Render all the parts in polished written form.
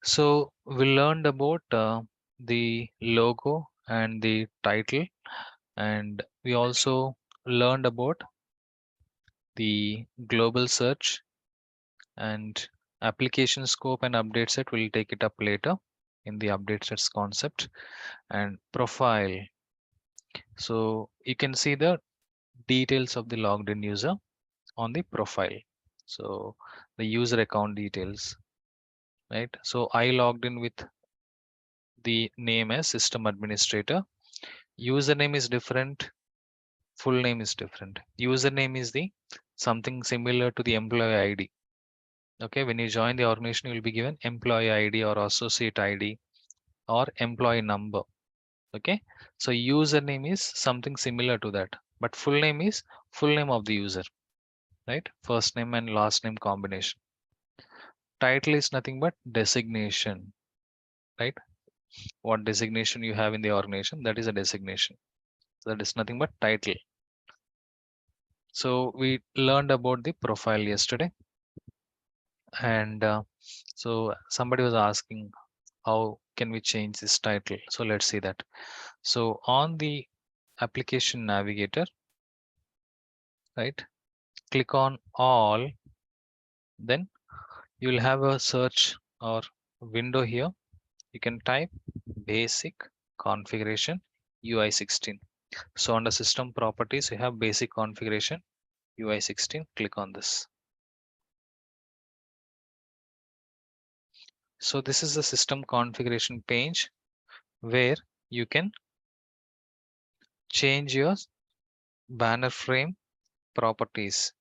So we learned about the logo and the title, and we also learned about the global search and application scope and update set. We'll take it up later in the update sets concept and profile. So you can see the details of the logged in user on the profile. So the user account details, right? So I logged in with the name as system administrator. Username is different, full name is different. Username is the something similar to the employee ID. Okay, when you join the organization, you will be given employee ID or associate ID or employee number. Okay, so username is something similar to that, but full name is full name of the user, right? First name and last name combination. Title is nothing but designation, right? What designation you have in the organization, that is a designation. That is nothing but title. So we learned about the profile yesterday, and so somebody was asking how can we change this title. So let's see that. So on the application navigator, right, click on all, then you will have a search or window here. You can type basic configuration UI16. So under system properties, you have basic configuration UI16. Click on this. So this is the system configuration page where you can change your banner frame properties.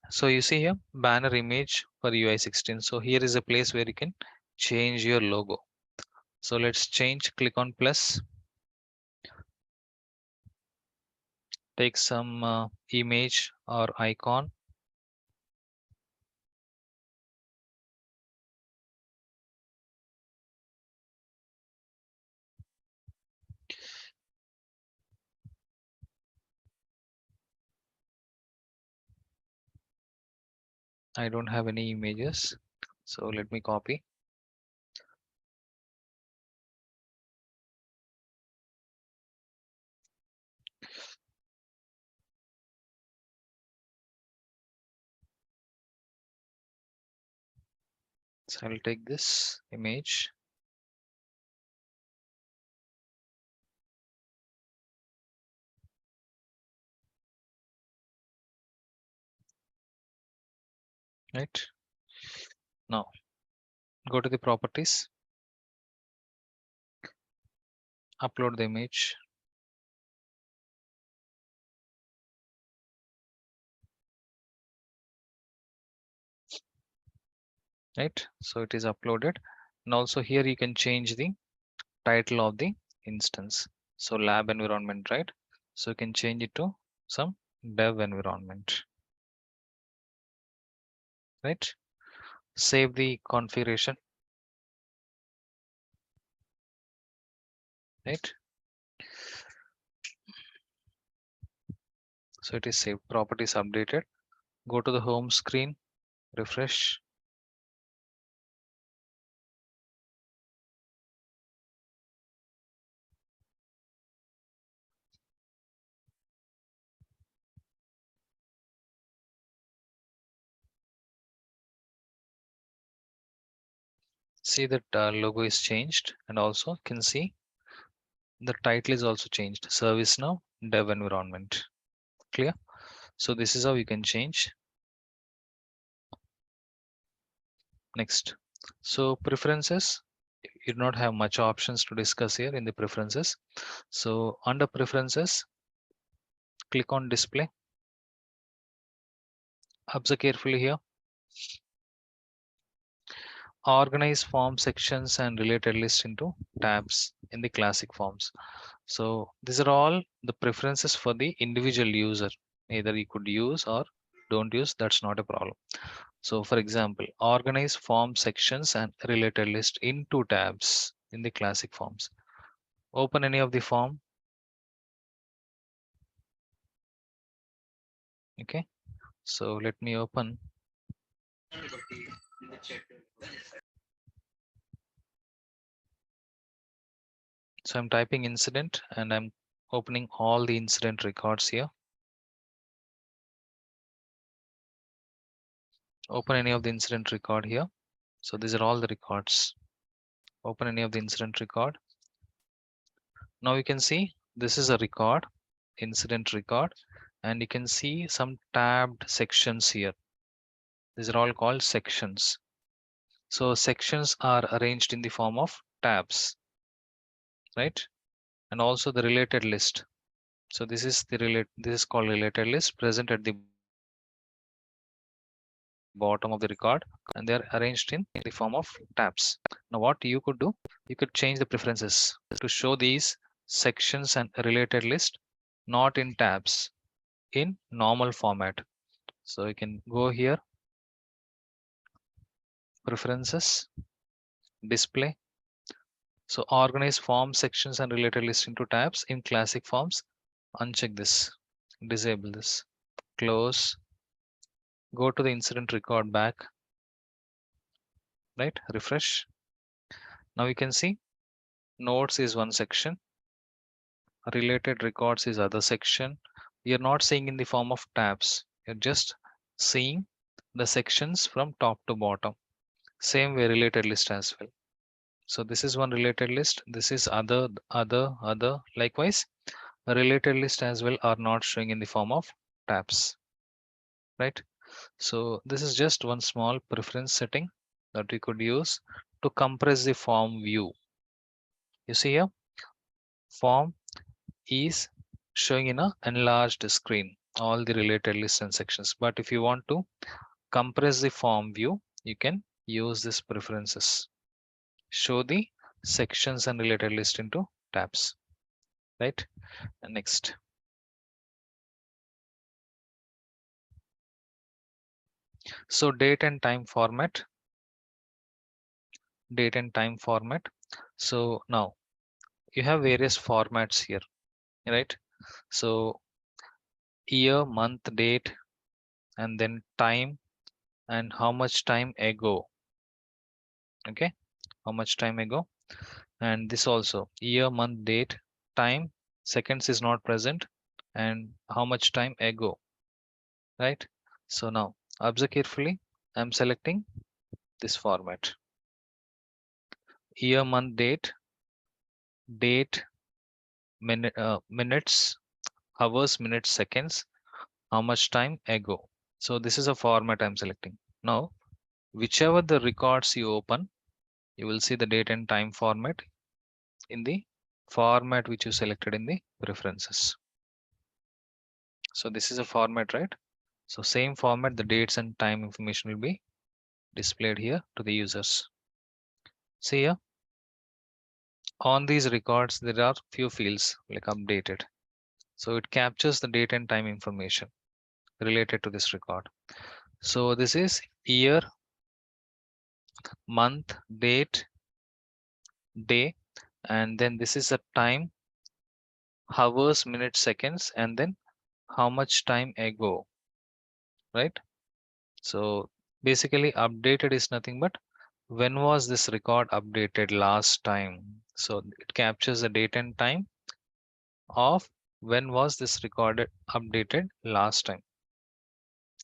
So you see here banner image for UI16. So here is a place where you can change your logo. So let's change. Click on plus. Take some image or icon. I don't have any images, so let me copy. So I'll take this image. Right. Now go to the properties, upload the image. Right. So it is uploaded. And also here you can change the title of the instance. So lab environment, right? So you can change it to some dev environment. Right. Save the configuration. Right. So it is saved. Properties updated. Go to the home screen, refresh. See that logo is changed, and also can see the title is also changed. ServiceNow dev environment. Clear? So this is how you can change. Next. So preferences, you do not have much options to discuss here in the preferences. So under preferences, click on display. Observe carefully here. Organize form sections and related list into tabs in the classic forms. So these are all the preferences for the individual user. Either you could use or don't use, that's not a problem. So for example, organize form sections and related list into tabs in the classic forms. Open any of the form. Okay, so let me open So I'm typing incident and I'm opening all the incident records here. Open any of the incident record here. So these are all the records. Open any of the incident record. Now you can see this is a record, incident record, and you can see some tabbed sections here. These are all called sections. So sections are arranged in the form of tabs, right? And also the related list. So this is called related list present at the bottom of the record, and they are arranged in the form of tabs. Now what you could do, you could change the preferences to show these sections and related list not in tabs, in normal format. So you can go here, preferences, display. So organize form sections and related list into tabs in classic forms. Uncheck this, disable this, close, go to the incident record back, right? Refresh. Now you can see notes is one section, related records is other section. You're not seeing in the form of tabs. You're just seeing the sections from top to bottom. Same way related list as well. So this is one related list. This is other. Likewise, a related list as well are not showing in the form of tabs, right? So this is just one small preference setting that we could use to compress the form view. You see here, form is showing in a enlarged screen all the related lists and sections. But if you want to compress the form view, you can use this preferences. Show the sections and related list into tabs, right? And next. So date and time format. Date and time format. So now you have various formats here, right? So year, month, date, and then time, and how much time ago. Okay, how much time ago, and this also year, month, date, time, seconds is not present, and how much time ago, right? So now observe carefully. I'm selecting this format: year, month, date, date, minutes, hours, minutes, seconds, how much time ago. So this is a format I'm selecting. Now whichever the records you open, you will see the date and time format in the format which you selected in the preferences. So this is a format, right? So same format, the dates and time information will be displayed here to the users. See here, on these records, there are few fields like updated. So it captures the date and time information related to this record. So this is year, month, date, day, and then this is a time, hours, minutes, seconds, and then how much time ago, right? So basically updated is nothing but when was this record updated last time. So it captures the date and time of when was this recorded updated last time.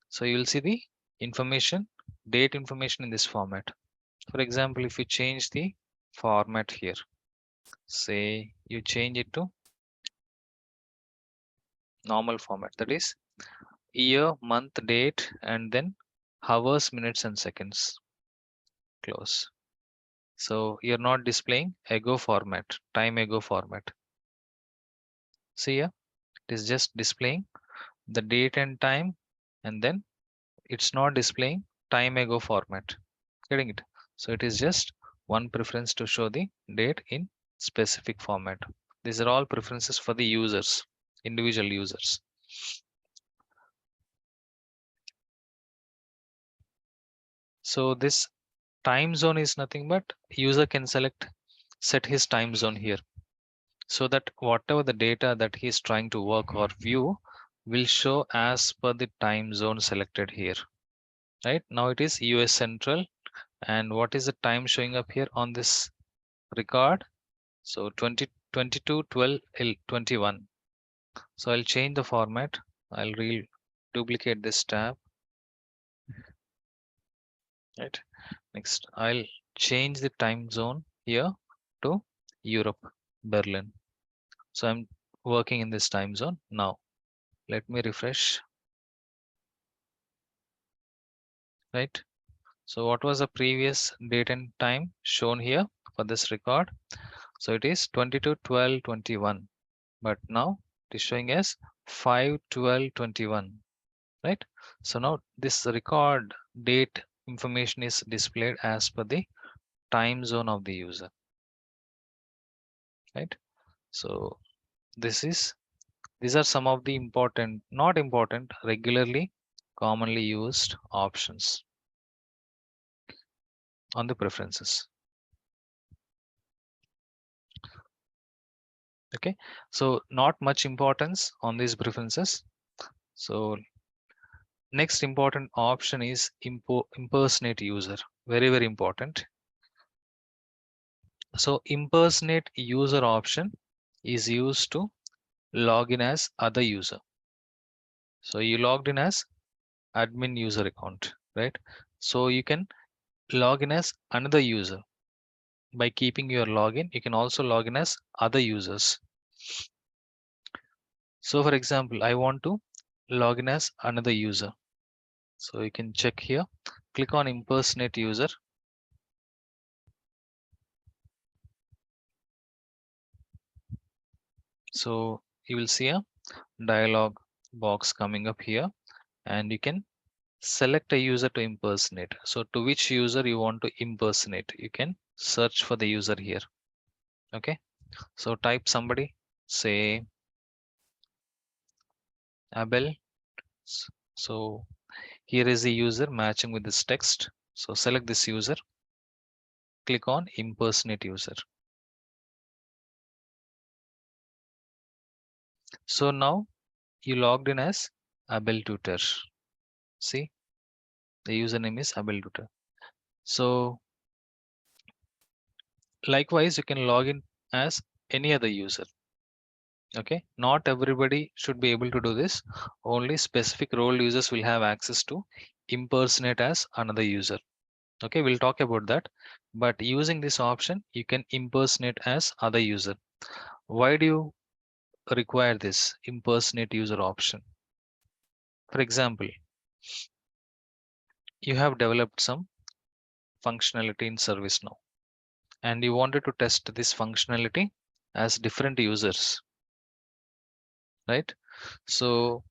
So you'll see the information, date information in this format. For example, if you change the format here, say you change it to normal format, that is year, month, date, and then hours, minutes, and seconds. Close. So you're not displaying ago format, time ago format. See here, it is just displaying the date and time, and then it's not displaying time ago format. Getting it? So it is just one preference to show the date in specific format. These are all preferences for the users, individual users. So this time zone is nothing but user can set his time zone here, so that whatever the data that he is trying to work or view will show as per the time zone selected here. Right now it is US Central And what is the time showing up here on this record? So 22 12 21. So I'll change the format. I'll duplicate this tab, right? Next, I'll change the time zone here to Europe, Berlin. So I'm working in this time zone now. Let me refresh, right? So what was the previous date and time shown here for this record? So it is 22 12 21, but now it is showing as 5 12 21, right? So now this record date information is displayed as per the time zone of the user, right? So this is these are some of the important, not important, regularly commonly used options on the preferences. Okay, so not much importance on these preferences. So next important option is impersonate user. Very, very important. So impersonate user option is used to log in as other user. So you logged in as admin user account, right? So you can log in as another user. By keeping your login, you can also log in as other users. So for example, I want to log in as another user. So you can check here, click on impersonate user. So you will see a dialog box coming up here, and you can select a user to impersonate. So to which user you want to impersonate, you can search for the user here. Okay, so type somebody, say Abel. So here is the user matching with this text. So select this user, click on impersonate user. So now you logged in as Abel Tutor. See, the username is Abel Tutor. So likewise, you can log in as any other user. Okay, not everybody should be able to do this. Only specific role users will have access to impersonate as another user. Okay, we'll talk about that. But using this option, you can impersonate as other user. Why do you require this impersonate user option? For example, you have developed some functionality in ServiceNow and you wanted to test this functionality as different users, right? So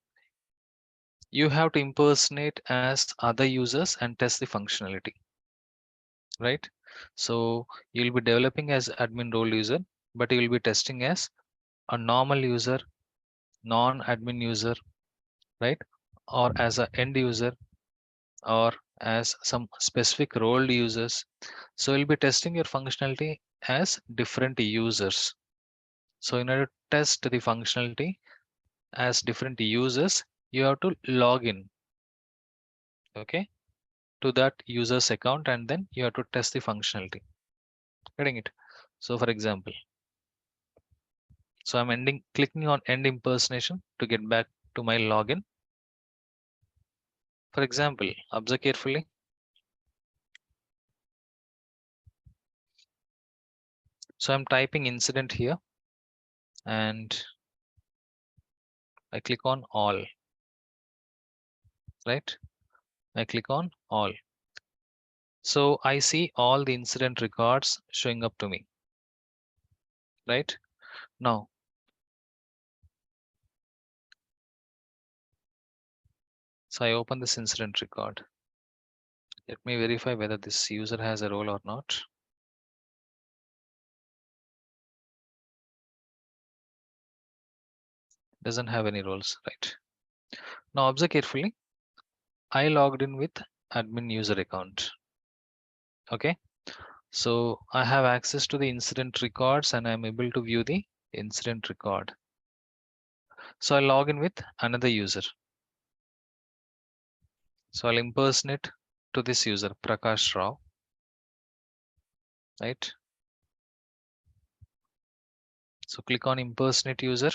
you have to impersonate as other users and test the functionality, right? So you'll be developing as admin role user, but you will be testing as a normal user, non-admin user, right? Or as an end user, or as some specific role users. So you'll be testing your functionality as different users. So in order to test the functionality as different users, you have to log in, okay, to that user's account, and then you have to test the functionality. Getting it? So for example, so I'm clicking on end impersonation to get back to my login. For example, observe carefully. So I'm typing incident here and I click on all, right? I click on all. So I see all the incident records showing up to me, right? Now, so I open this incident record. Let me verify whether this user has a role or not. Doesn't have any roles, right? Now observe carefully. I logged in with admin user account. Okay. So I have access to the incident records and I'm able to view the incident record. So I log in with another user. So I'll impersonate to this user, Prakash Rao. right? So click on impersonate user.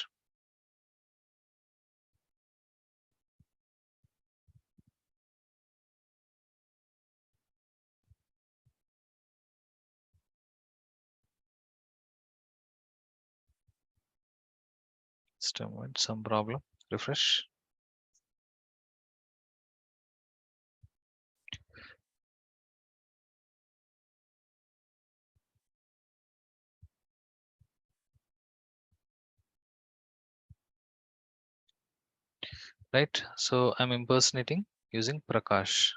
Just a moment, some problem. Refresh. Right, so I'm impersonating using Prakash.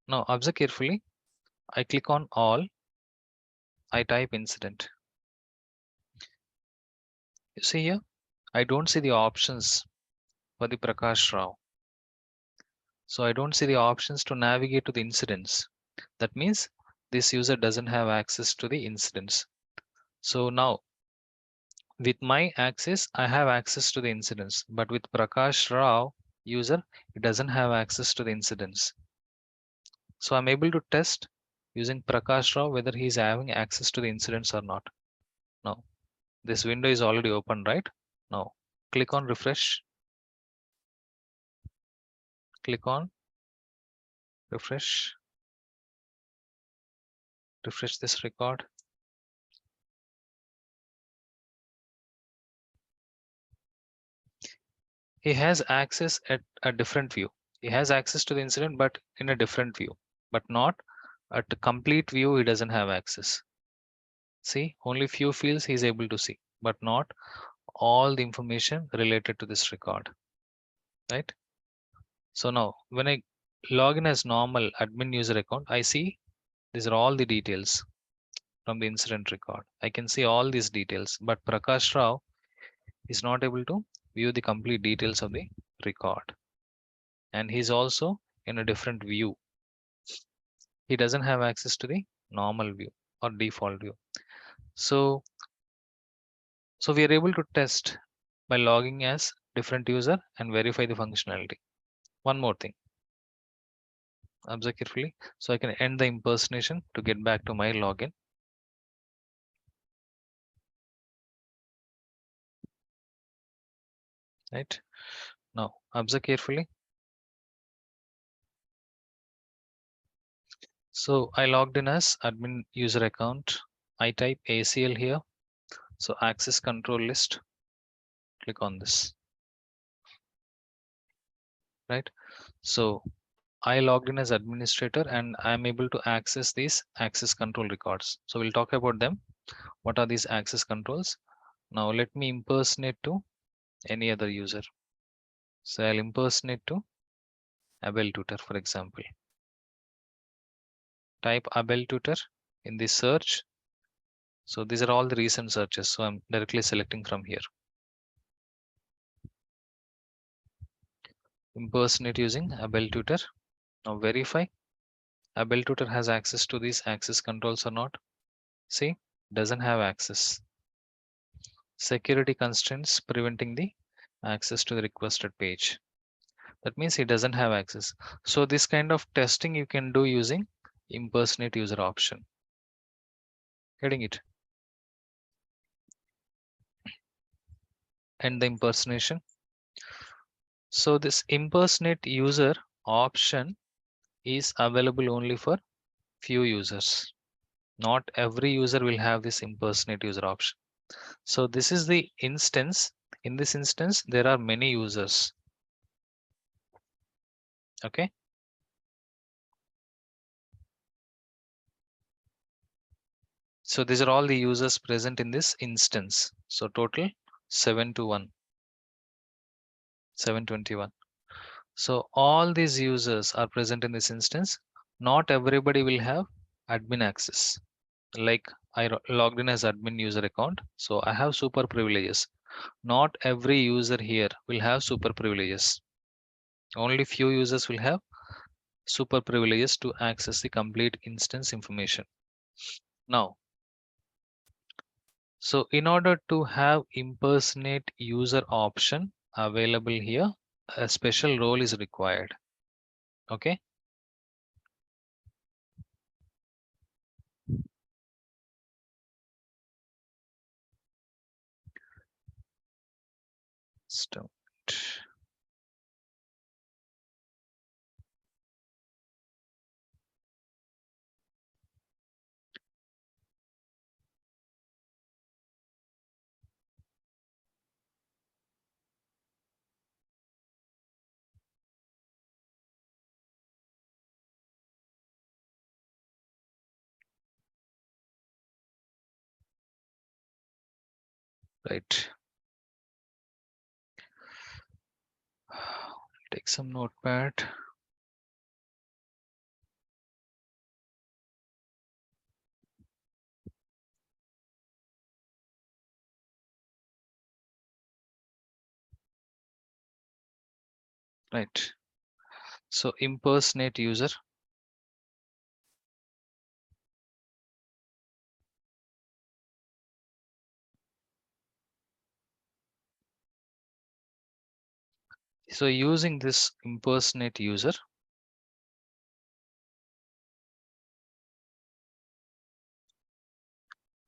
Now observe carefully. I click on all. I type incident. You see here, I don't see the options for the Prakash Rao. So I don't see the options to navigate to the incidents. That means this user doesn't have access to the incidents. So now with my access, I have access to the incidents, but with Prakash Rao user, it doesn't have access to the incidents. So I'm able to test using Prakash Rao whether he's having access to the incidents or not. Now this window is already open, right? Now click on refresh. Click on refresh. Refresh this record. He has access at a different view. He has access to the incident, but in a different view, but not at the complete view. He doesn't have access. See, only few fields he's able to see, but not all the information related to this record, right? So now when I log in as normal admin user account, I see these are all the details from the incident record. I can see all these details, but Prakash Rao is not able to view the complete details of the record. And he's also in a different view. He doesn't have access to the normal view or default view. So we are able to test by logging as different user and verify the functionality. One more thing, observe carefully. So I can end the impersonation to get back to my login. Right now, observe carefully. So I logged in as admin user account. I type ACL here. So access control list. Click on this. Right. So I logged in as administrator and I'm able to access these access control records. So we'll talk about them. What are these access controls? Now let me impersonate to any other user. So I'll impersonate to Abel Tutor, for example. Type Abel Tutor in the search. So these are all the recent searches. So I'm directly selecting from here. Impersonate using Abel Tutor. Now verify Abel Tutor has access to these access controls or not. See, doesn't have access. Security constraints preventing the access to the requested page. That means he doesn't have access. So this kind of testing you can do using impersonate user option. Getting it? And the impersonation. So this impersonate user option is available only for few users. Not every user will have this impersonate user option. So this is the instance. In this instance, there are many users. Okay. So these are all the users present in this instance. So total 721. So all these users are present in this instance. Not everybody will have admin access. Like I logged in as admin user account. So I have super privileges. Not every user here will have super privileges. Only few users will have super privileges to access the complete instance information. Now, so in order to have impersonate user option available here, a special role is required. Okay. Just a minute. Right. Take some notepad. Right. So impersonate user. So using this impersonate user,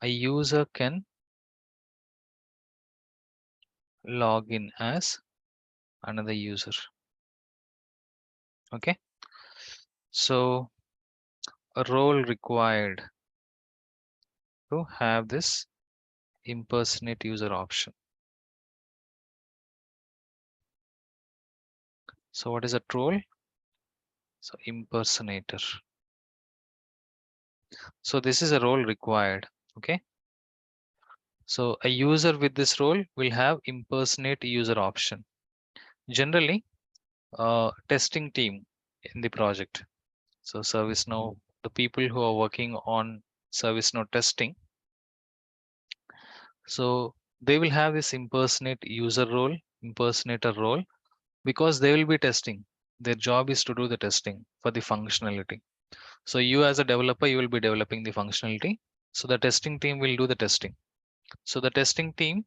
a user can log in as another user. Okay. So a role required to have this impersonate user option. So what is a role? So impersonator. So this is a role required. Okay. So a user with this role will have impersonate user option. Generally, testing team in the project. So ServiceNow, the people who are working on ServiceNow testing, so they will have this impersonate user role, impersonator role, because they will be testing. Their job is to do the testing for the functionality. So you as a developer, you will be developing the functionality. So the testing team will do the testing. So the testing team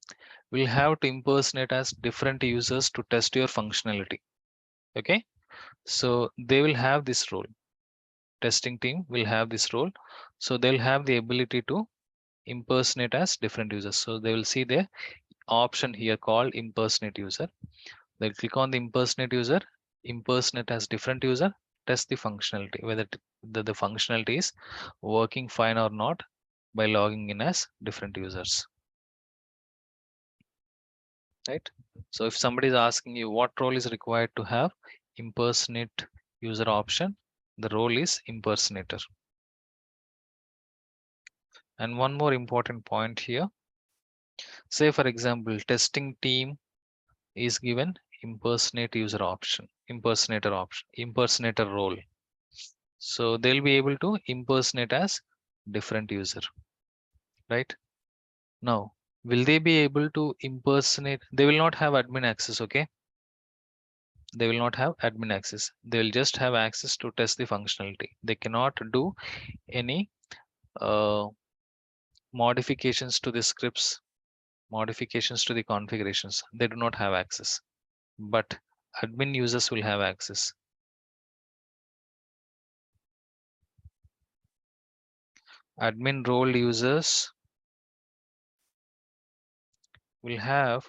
will have to impersonate as different users to test your functionality. Okay. So they will have this role. Testing team will have this role. So they'll have the ability to impersonate as different users. So they will see the option here called impersonate user. They'll click on the impersonate user, impersonate as different user, test the functionality, whether the functionality is working fine or not by logging in as different users. Right. So if somebody is asking you what role is required to have impersonate user option, the role is impersonator. And one more important point here, say for example, testing team is given impersonate user option, impersonator role. So they'll be able to impersonate as different user, right? Now, will they be able to impersonate? They will not have admin access, okay? They will not have admin access. They will just have access to test the functionality. They cannot do any uh, modifications to the scripts, modifications to the configurations. They do not have access, but admin users will have access. Admin role users will have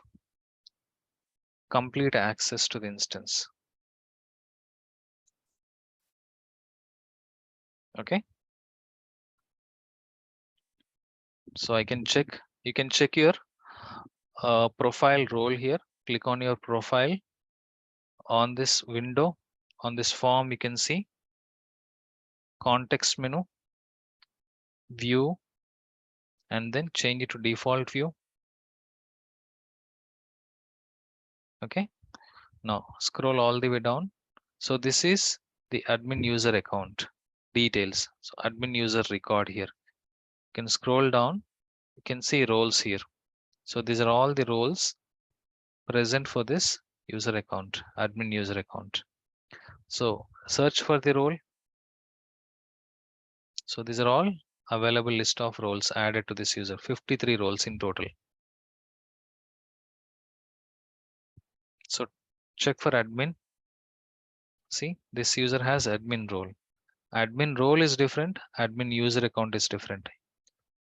complete access to the instance. Okay. So I can check, you can check your profile role here. Click on your profile on this window. On this form, you can see context menu, view, and then change it to default view. Okay. Now scroll all the way down. So this is the admin user account details. So admin user record here. You can scroll down. You can see roles here. So these are all the roles present for this user account, admin user account. So search for the role. So these are all available list of roles added to this user, 53 roles in total. So check for admin. See, this user has admin role. Admin role is different. Admin user account is different.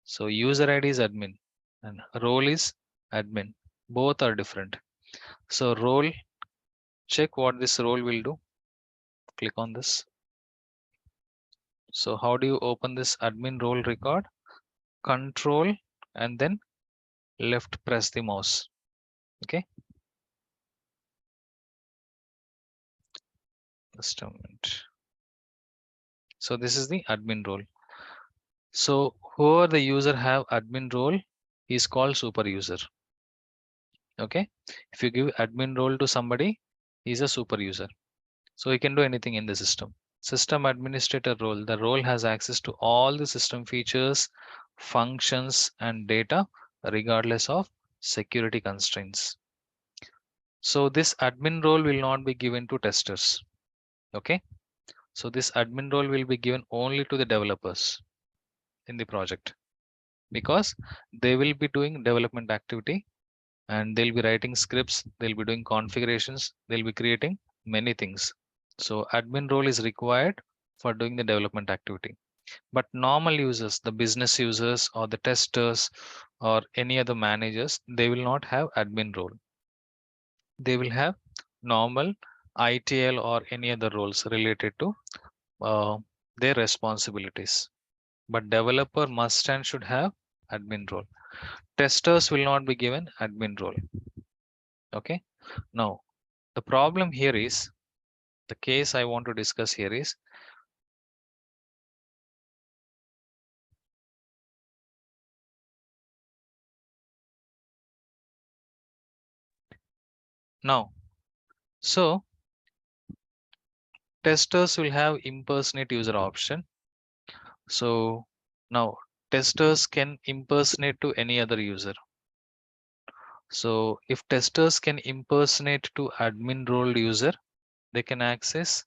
So user ID is admin and role is admin. Both are different. So role, check what this role will do. Click on this. So how do you open this admin role record? Control and then left press the mouse. Okay. Just a minute. So this is the admin role. So whoever the user have admin role is called super user. Okay. If you give admin role to somebody, he's a super user. So he can do anything in the system. System administrator role. The role has access to all the system features, functions, and data, regardless of security constraints. So this admin role will not be given to testers. Okay. So this admin role will be given only to the developers in the project, because they will be doing development activity and they'll be writing scripts, they'll be doing configurations, they'll be creating many things. So admin role is required for doing the development activity. But normal users, the business users or the testers or any other managers, they will not have admin role. They will have normal ITL or any other roles related to uh, their responsibilities. But developer must and should have admin role. Testers will not be given admin role. Okay. Now, the problem here is, the case I want to discuss here is, now, so testers will have impersonate user option. So now testers can impersonate to any other user. So if testers can impersonate to admin role user, they can access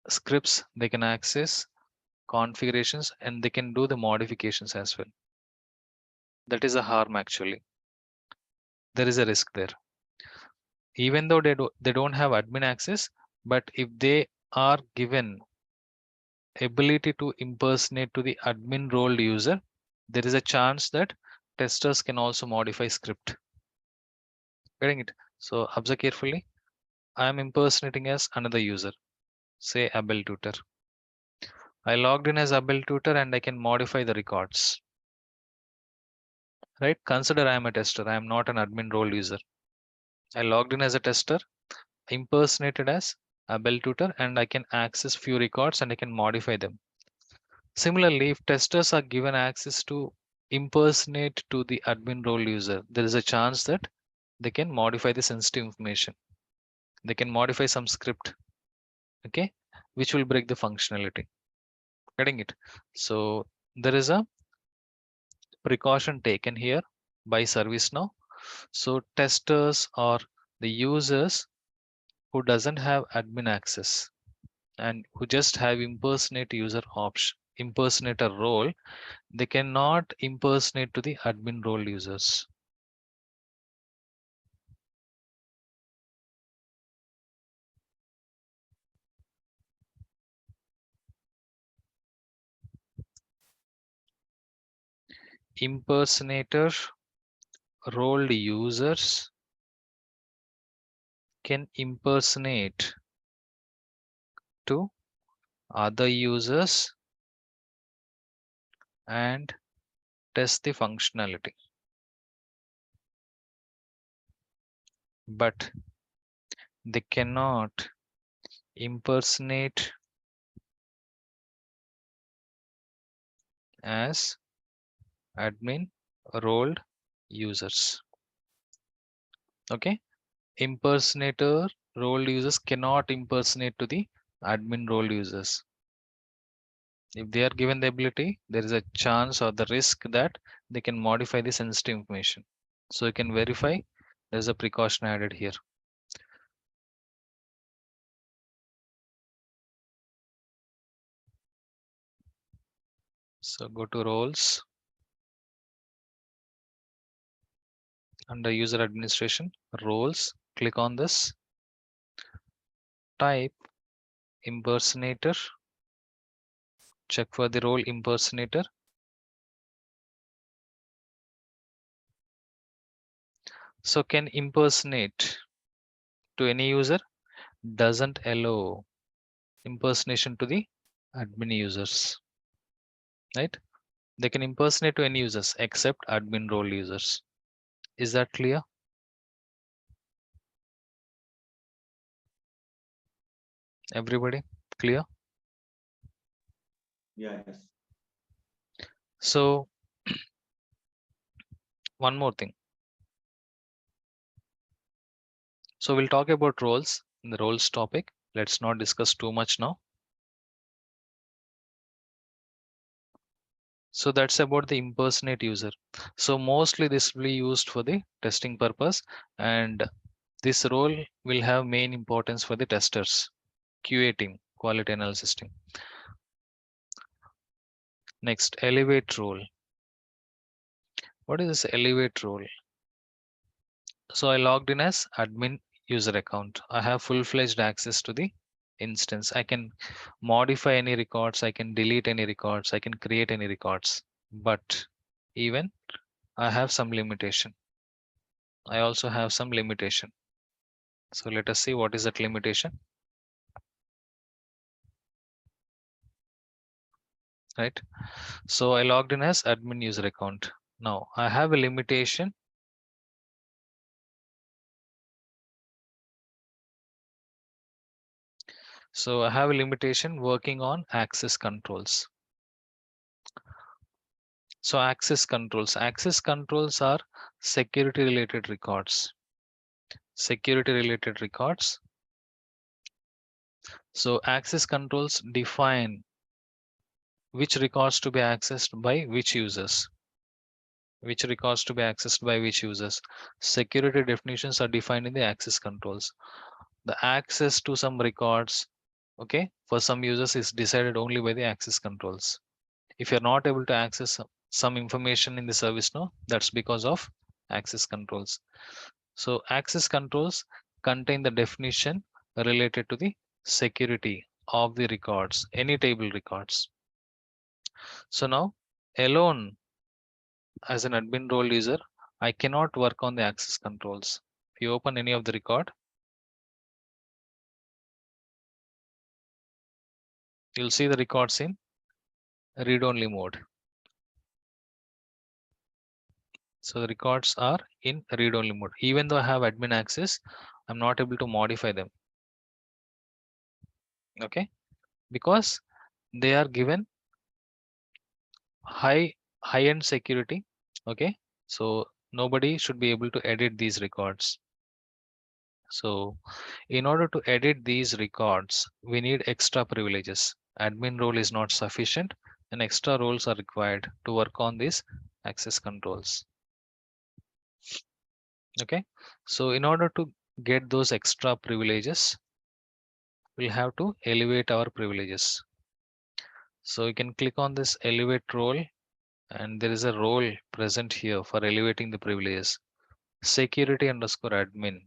scripts, they can access configurations, and they can do the modifications as well. That is a harm actually. There is a risk there. Even though they don't have admin access, but if they are given ability to impersonate to the admin role user, there is a chance that testers can also modify script. Getting it? So observe carefully. I am impersonating as another user, say Abel Tutor. I logged in as Abel Tutor and I can modify the records. Right? Consider I am a tester. I am not an admin role user. I logged in as a tester, impersonated as Abel Tutor, and I can access few records and I can modify them. Similarly, if testers are given access to impersonate to the admin role user, there is a chance that they can modify the sensitive information. They can modify some script, okay, which will break the functionality. Getting it? So there is a precaution taken here by ServiceNow. So testers or the users who doesn't have admin access and who just have impersonate user option, impersonator role, they cannot impersonate to the admin role users. Impersonator role users can impersonate to other users and test the functionality, but they cannot impersonate as admin role users. Okay, impersonator role users cannot impersonate to the admin role users. If they are given the ability, there is a chance or the risk that they can modify the sensitive information. So you can verify there's a precaution added here. So go to roles under user administration, roles, click on this, type impersonator, check for the role impersonator. So can impersonate to any user doesn't allow impersonation to the admin users, right? They can impersonate to any users except admin role users. Is that clear? Everybody clear? Yeah, yes. So one more thing. So we'll talk about roles in the roles topic. Let's not discuss too much now. So that's about the impersonate user. So mostly this will be used for the testing purpose, and this role will have main importance for the testers, QA team, quality analysis team. Next, elevate role. What is this elevate role? So I logged in as admin user account. I have full-fledged access to the instance. I can modify any records, I can delete any records, I can create any records. But even I have some limitation. I also have some limitation. So let us see what is that limitation, right? So I logged in as admin user account. Now I have a limitation. So I have a limitation working on access controls. So access controls are security related records. Security related records. So access controls define which records to be accessed by which users. Which records to be accessed by which users. Security definitions are defined in the access controls. The access to some records, okay, for some users is decided only by the access controls. If you're not able to access some information in the service now, that's because of access controls. So access controls contain the definition related to the security of the records, any table records. So now alone as an admin role user, I cannot work on the access controls. If you open any of the record, you'll see the records in read-only mode. So the records are in read-only mode. Even though I have admin access, I'm not able to modify them. Okay, because they are given high-end security. Okay, so nobody should be able to edit these records. So in order to edit these records, we need extra privileges. Admin role is not sufficient and extra roles are required to work on these access controls. Okay, so in order to get those extra privileges, we'll have to elevate our privileges. So you can click on this elevate role, and there is a role present here for elevating the privileges, security underscore admin.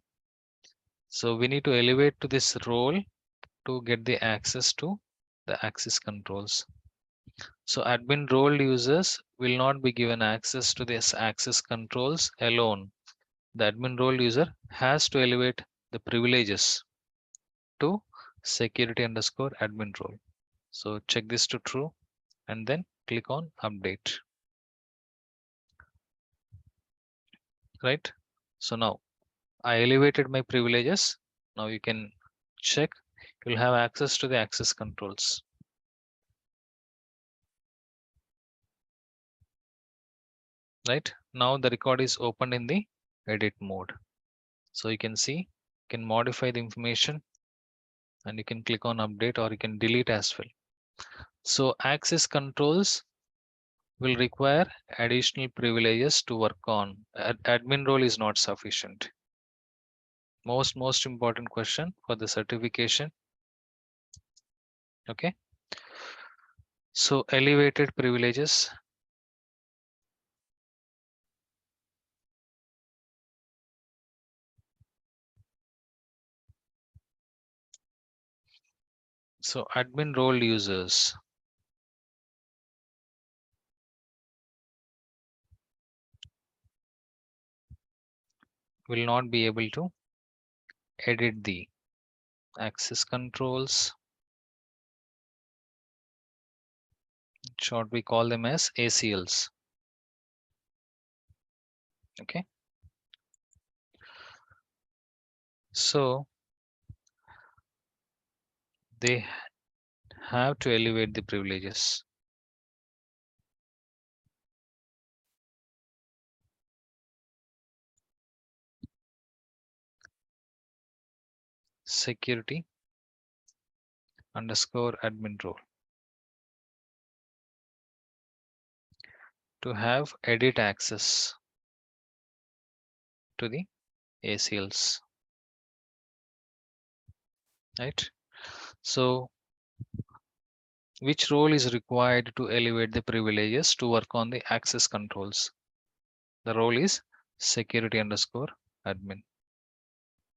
So we need to elevate to this role to get the access to the access controls. So admin role users will not be given access to this access controls alone. The admin role user has to elevate the privileges to security underscore admin role. So check this to true and then click on update. Right? So now I elevated my privileges. Now you can check, you'll have access to the access controls. Right? Now the record is opened in the edit mode. So you can see, you can modify the information and you can click on update or you can delete as well. So access controls will require additional privileges to work on. Admin role is not sufficient. Most important question for the certification. Okay, so elevated privileges. So admin role users will not be able to edit the access controls. In short, we call them as ACLs. Okay. So they have to elevate the privileges. Security underscore admin role to have edit access to the ACLs, right? So which role is required to elevate the privileges to work on the access controls? The role is security underscore admin.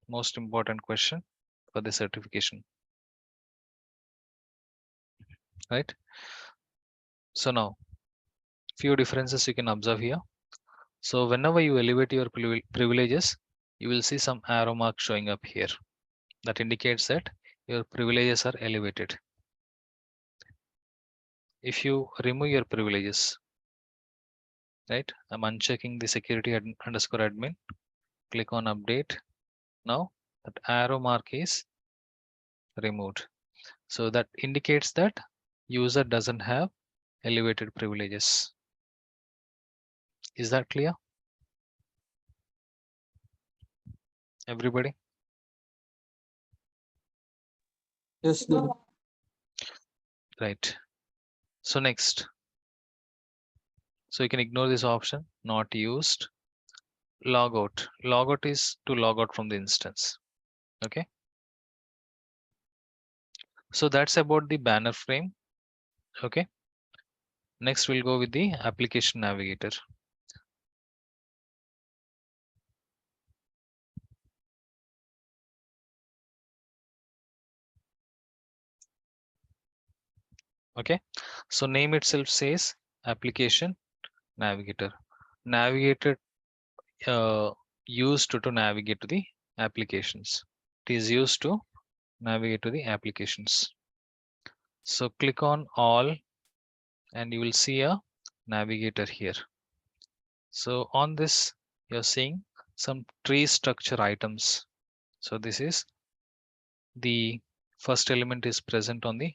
Most important question for the certification, right? So now few differences you can observe here. So whenever you elevate your privileges, you will see some arrow mark showing up here that indicates that your privileges are elevated. If you remove your privileges, right? I'm unchecking the security underscore admin, click on update. Now that arrow mark is removed. So that indicates that user doesn't have elevated privileges. Is that clear? Everybody? Yes, Guru. Right. So next, so you can ignore this option, not used. Logout. Logout is to log out from the instance. Okay. So that's about the banner frame. Okay. Next, we'll go with the application navigator. Okay. So name itself says application navigator. Navigator used to navigate to the applications. It is used to navigate to the applications. So click on all and you will see a navigator here. So on this, you're seeing some tree structure items. So this is the first element is present on the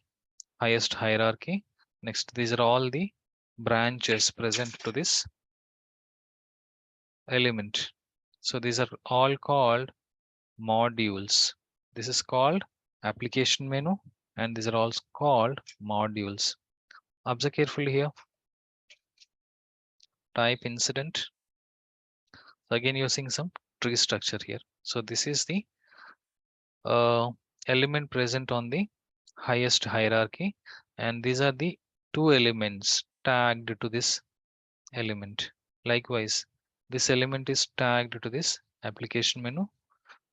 highest hierarchy. Next, these are all the branches present to this element. So these are all called modules. This is called application menu and these are also called modules. Observe carefully here. Type incident. So again, you're seeing some tree structure here. So this is the element present on the highest hierarchy and these are the two elements tagged to this element. Likewise, this element is tagged to this application menu.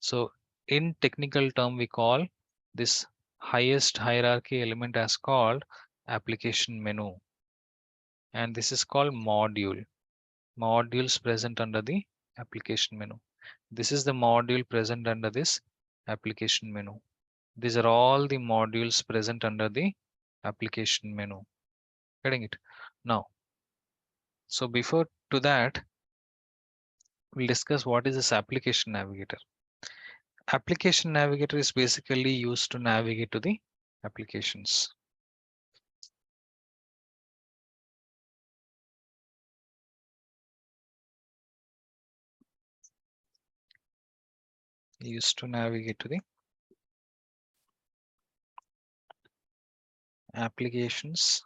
So in technical term, we call this highest hierarchy element as called application menu and this is called module. Modules present under the application menu. This is the module present under this application menu. These are all the modules present under the application menu. Getting it? Now, so before to that, we'll discuss what is this application navigator. Application navigator is basically used to navigate to the applications. Used to navigate to the applications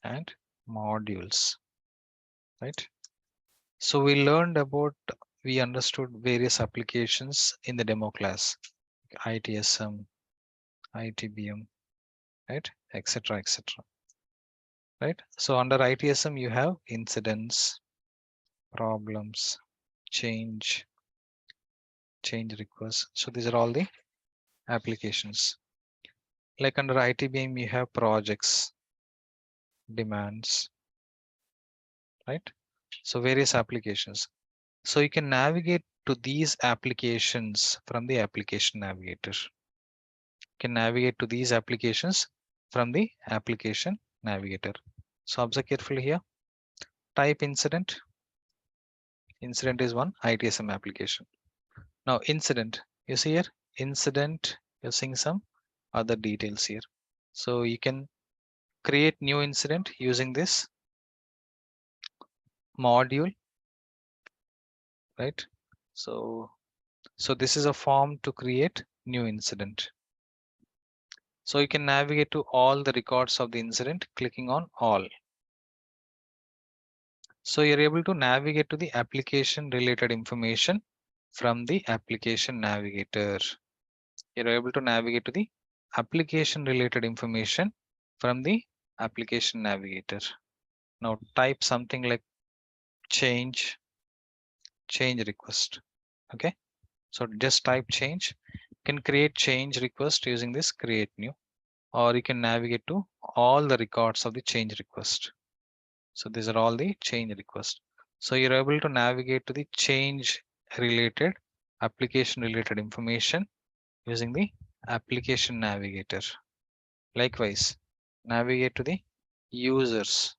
and modules, right? So we learned about, we understood various applications in the demo class, ITSM, ITBM, right, etc., etc. Right. So under ITSM, you have incidents, problems, change requests. So these are all the applications. Like under ITBM, you have projects, demands, right? So various applications. So you can navigate to these applications from the application navigator. Can navigate to these applications from the application navigator. So observe carefully here. Type incident. Incident is one ITSM application. Now incident, you see here, incident, you're seeing some other details here. So you can create new incident using this module, right? So this is a form to create new incident. So you can navigate to all the records of the incident clicking on all. So you're able to navigate to the application related information from the application navigator. You're able to navigate to the application related information from the application navigator. Now type something like change request. Okay, so just type change. You can create change request using this create new, or you can navigate to all the records of the change request. So these are all the change requests. So you're able to navigate to the change related application related information using the application navigator. Likewise, navigate to the users.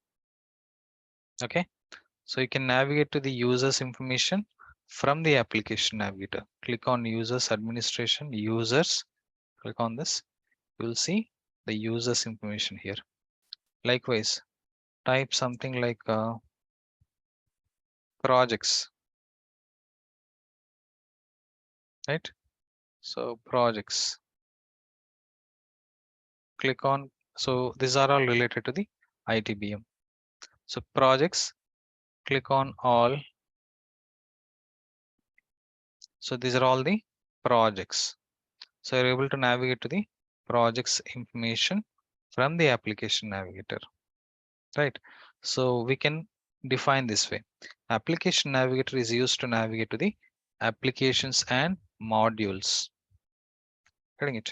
Okay, so you can navigate to the users information from the application navigator. Click on users administration, users, click on this. You will see the users information here. Likewise, type something like projects, right? So projects, click on, so these are all related to the ITBM. So projects, click on all. So these are all the projects. So you're able to navigate to the projects information from the application navigator, right? So we can define this way. Application navigator is used to navigate to the applications and modules. Getting it?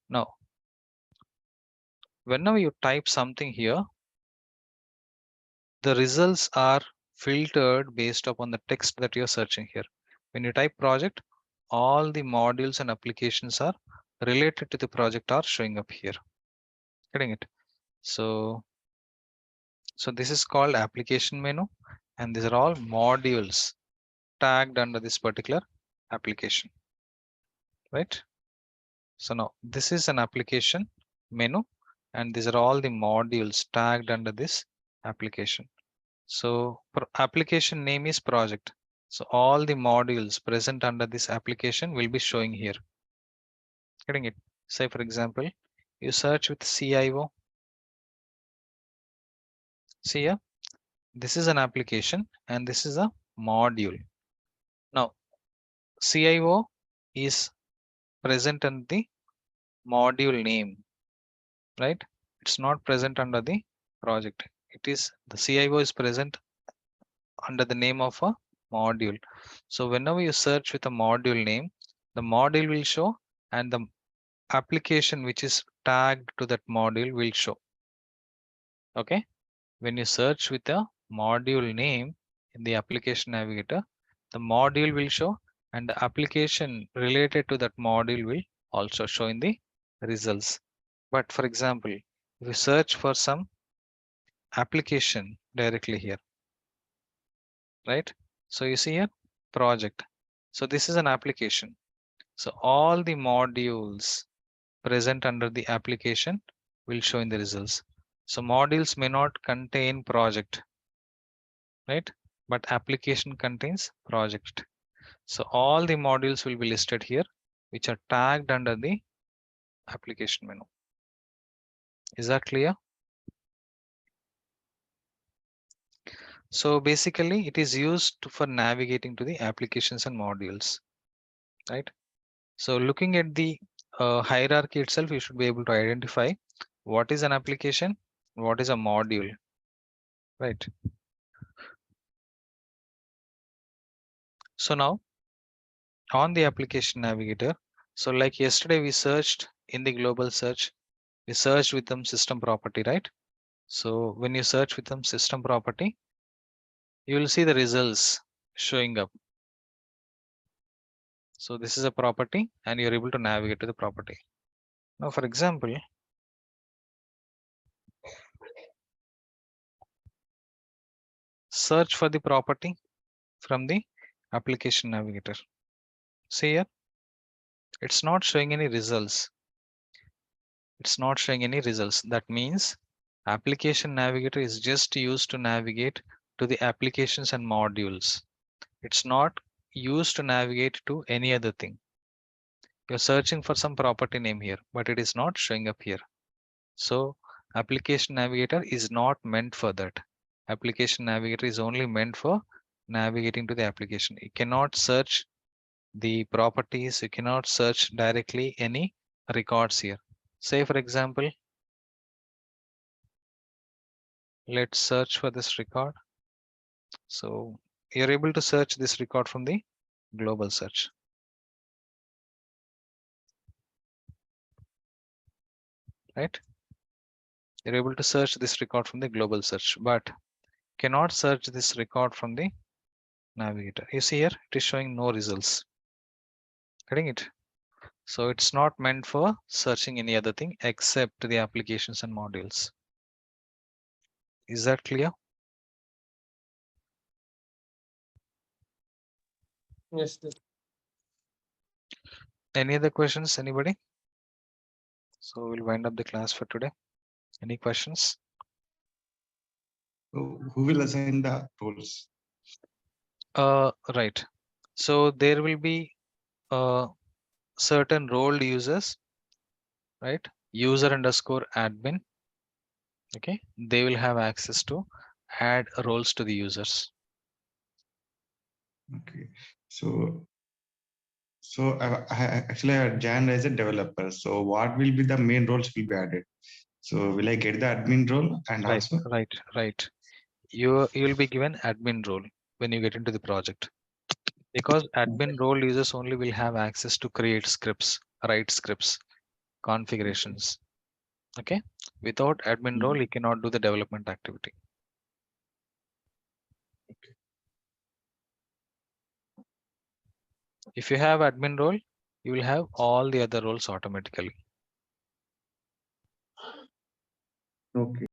Now, whenever you type something here, the results are filtered based upon the text that you're searching here. When you type project, all the modules and applications are related to the project are showing up here. Getting it? So this is called application menu, and these are all modules tagged under this particular application, right? So now this is an application menu, and these are all the modules tagged under this application. So application name is project. So all the modules present under this application will be showing here. Getting it? Say for example, you search with CIO. See here, this is an application and this is a module. Now CIO is present in the module name, right? It's not present under the project. It is the CIO is present under the name of a module. So whenever you search with a module name, the module will show and the application which is tagged to that module will show. Okay, when you search with a module name in the application navigator, the module will show and the application related to that module will also show in the results. But for example, if you search for some application directly here, right? So you see here project. So this is an application. So all the modules present under the application will show in the results. So modules may not contain project, right? But application contains project. So all the modules will be listed here, which are tagged under the application menu. Is that clear? So basically it is used for navigating to the applications and modules, right? So looking at the hierarchy itself, you should be able to identify what is an application, what is a module, right? So now on the application navigator, so like yesterday we searched in the global search, we searched with them system property, right? So when you search with them system property, you will see the results showing up. So this is a property and you're able to navigate to the property. Now, for example, search for the property from the application navigator. See here, it's not showing any results. It's not showing any results. That means application navigator is just used to navigate to the applications and modules. It's not used to navigate to any other thing. You're searching for some property name here, but it is not showing up here. So application navigator is not meant for that. Application navigator is only meant for navigating to the application. You cannot search the properties. You cannot search directly any records here. Say for example, let's search for this record. So you're able to search this record from the global search. Right? You're able to search this record from the global search, but cannot search this record from the navigator. You see here, it is showing no results. Getting it? So it's not meant for searching any other thing except the applications and modules. Is that clear? Yes, sir. Any other questions, anybody? So we'll wind up the class for today. Any questions? So who will assign the roles? Right. So there will be certain role users, right? User underscore admin. Okay. They will have access to add roles to the users. Okay. So actually I joined as a developer. So what will be the main roles will be added? So will I get the admin role and Right, also? right. You'll be given admin role when you get into the project, because admin role users only will have access to create scripts, write scripts, configurations. Okay. Without admin role, you cannot do the development activity. If you have admin role, you will have all the other roles automatically. Okay.